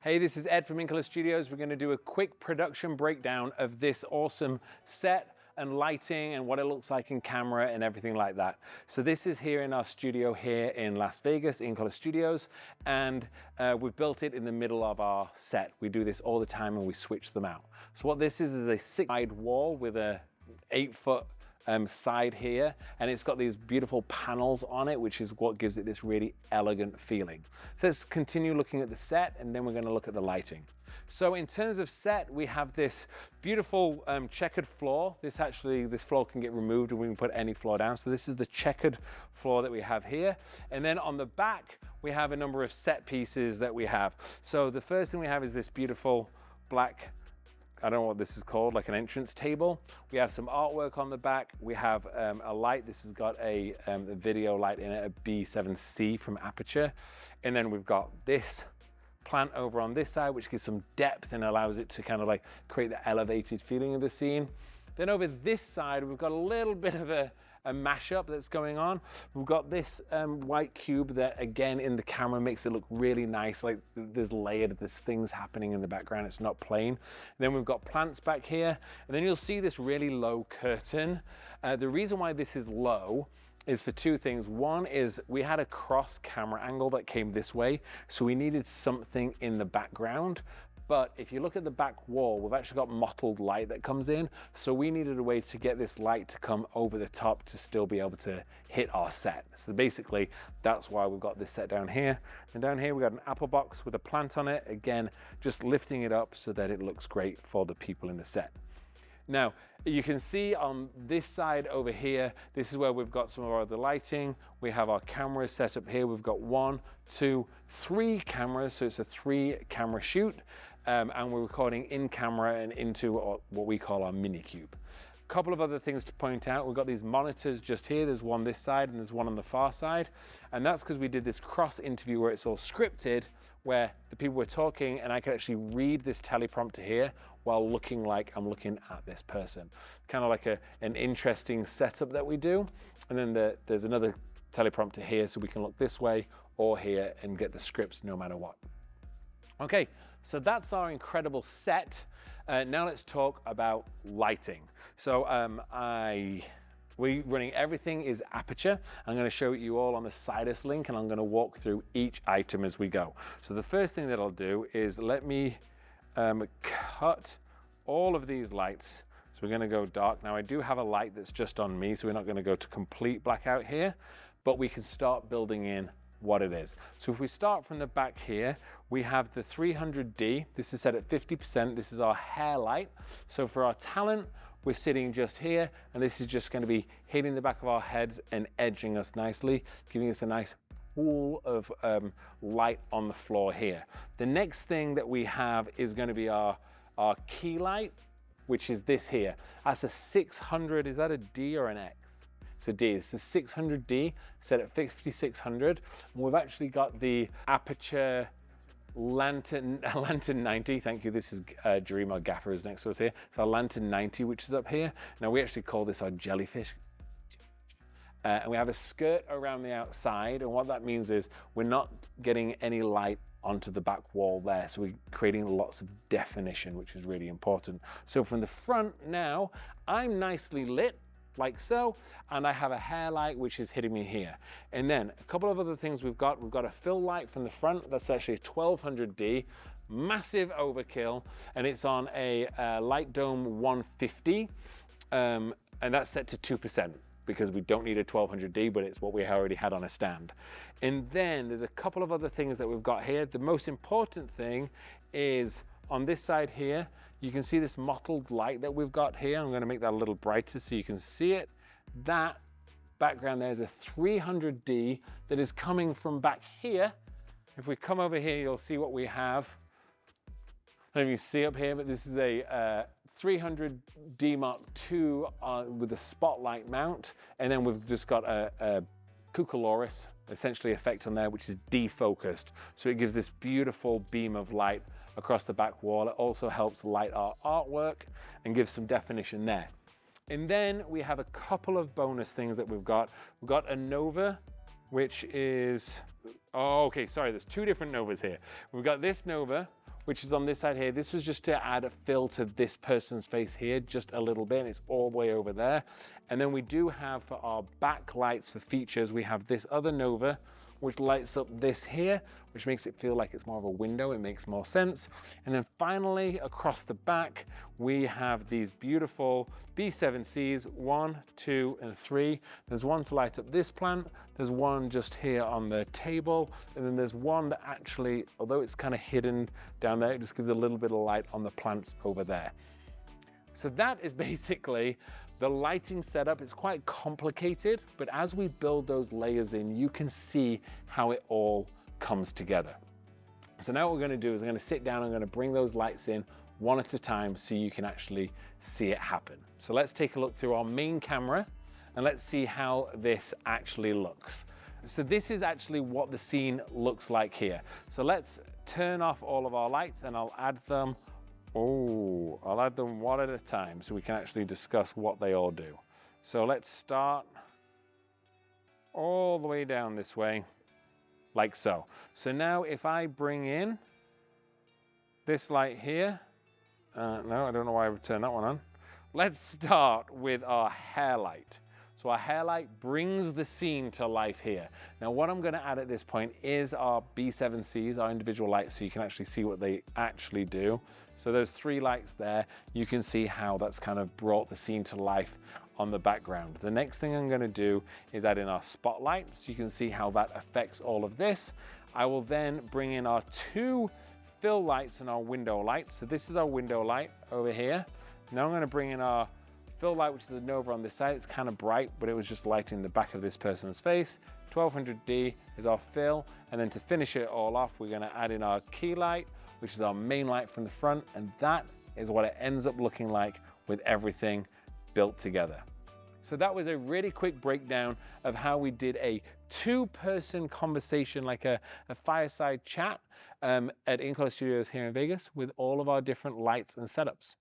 Hey, this is Ed from Inkler Studios. We're going to do a quick production breakdown of this awesome set and lighting and what it looks like in camera and everything like that. So this is here in our studio here in Las Vegas, Inkler Studios, and we've built it in the middle of our set. We do this all the time and we switch them out. So what this is a 6-side wall with a 8-foot side here, and it's got these beautiful panels on it, which is what gives it this really elegant feeling. So let's continue looking at the set, and then we're going to look at the lighting. So in terms of set, we have this beautiful checkered floor. This floor can get removed and we can put any floor down. So this is the checkered floor that we have here. And then on the back, we have a number of set pieces that we have. So the first thing we have is this beautiful black, I don't know what this is called, like an entrance table. We have some artwork on the back. We have a light. This has got a video light in it, a B7C from Aperture. And then we've got this plant over on this side, which gives some depth and allows it to kind of like create the elevated feeling of the scene. Then over this side, we've got a little bit of a mashup that's going on. We've got this white cube that again in the camera makes it look really nice, like there's layered, there's things happening in the background, it's not plain. And then we've got plants back here, and then you'll see this really low curtain. The reason why this is low is for two things. One is we had a cross camera angle that came this way, so we needed something in the background. But if you look at the back wall, we've actually got mottled light that comes in. So we needed a way to get this light to come over the top to still be able to hit our set. So basically, that's why we've got this set down here. And down here, we've got an apple box with a plant on it. Again, just lifting it up so that it looks great for the people in the set. Now, you can see on this side over here, this is where we've got some of our other lighting. We have our cameras set up here. We've got 1, 2, 3 cameras, so it's a 3-camera shoot. And we're recording in camera and into what we call our mini cube. A couple of other things to point out. We've got these monitors just here. There's one this side and there's one on the far side. And that's because we did this cross interview where it's all scripted, where the people were talking and I could actually read this teleprompter here while looking like I'm looking at this person. Kind of like an interesting setup that we do. And then there's another teleprompter here so we can look this way or here and get the scripts no matter what. Okay, so that's our incredible set. Now let's talk about lighting. So we're running everything is Aperture. I'm going to show you all on the Sidus link, and I'm going to walk through each item as we go. So the first thing that I'll do is let me cut all of these lights. So we're going to go dark. Now I do have a light that's just on me, so we're not going to go to complete blackout here, but we can start building in what it is. So if we start from the back here, we have the 300D. This is set at 50%. This is our hair light. So for our talent, we're sitting just here, and this is just going to be hitting the back of our heads and edging us nicely, giving us a nice pool of light on the floor here. The next thing that we have is going to be our key light, which is this here. That's a 600, is that a D or an X? It's a D. It's a 600D set at 5600. And we've actually got the Aperture Lantern 90. Thank you. This is Dream, our gaffer, is next to us here. It's our Lantern 90, which is up here. Now we actually call this our jellyfish. And we have a skirt around the outside. And what that means is we're not getting any light onto the back wall there. So we're creating lots of definition, which is really important. So from the front now, I'm nicely lit, like so, and I have a hair light which is hitting me here. And then a couple of other things we've got a fill light from the front. That's actually a 1200D, massive overkill, and it's on a Light Dome 150, and that's set to 2%. Because we don't need a 1200D, but it's what we already had on a stand. And then there's a couple of other things that we've got here. The most important thing is on this side here, you can see this mottled light that we've got here. I'm gonna make that a little brighter so you can see it. That background there is a 300D that is coming from back here. If we come over here, you'll see what we have. I don't know if you see up here, but this is a 300D Mark II with a spotlight mount. And then we've just got a Cucoloris, essentially effect on there, which is defocused. So it gives this beautiful beam of light across the back wall. It also helps light our artwork and give some definition there. And then we have a couple of bonus things that we've got. We've got a Nova, which is, oh, okay, sorry, there's two different Novas here. We've got this Nova, which is on this side here. This was just to add a fill to this person's face here, just a little bit, and it's all the way over there. And then we do have for our backlights for features, we have this other Nova, which lights up this here, which makes it feel like it's more of a window. It makes more sense. And then finally, across the back, we have these beautiful B7Cs, 1, 2, and 3. There's one to light up this plant. There's one just here on the table. And then there's one that actually, although it's kind of hidden down there, it just gives a little bit of light on the plants over there. So that is basically the lighting setup. Is quite complicated, but as we build those layers in, you can see how it all comes together. So now what we're going to do is I'm going to sit down, I'm going to bring those lights in one at a time so you can actually see it happen. So let's take a look through our main camera and let's see how this actually looks. So this is actually what the scene looks like here. So let's turn off all of our lights and I'll add them. I'll add them one at a time so we can actually discuss what they all do. So let's start all the way down this way, like so. So now if I bring in this light here, no, I don't know why I would turn that one on. Let's start with our hair light. So our hair light brings the scene to life here. Now what I'm gonna add at this point is our B7Cs, our individual lights, so you can actually see what they actually do. So those 3 lights there, you can see how that's kind of brought the scene to life on the background. The next thing I'm gonna do is add in our spotlight, so you can see how that affects all of this. I will then bring in our 2 fill lights and our window light. So this is our window light over here. Now I'm gonna bring in our fill light, which is the Nova on this side. It's kind of bright, but it was just lighting the back of this person's face. 1200D is our fill. And then to finish it all off, we're gonna add in our key light, which is our main light from the front. And that is what it ends up looking like with everything built together. So that was a really quick breakdown of how we did a 2-person conversation, like a fireside chat at In Color Studios here in Vegas with all of our different lights and setups.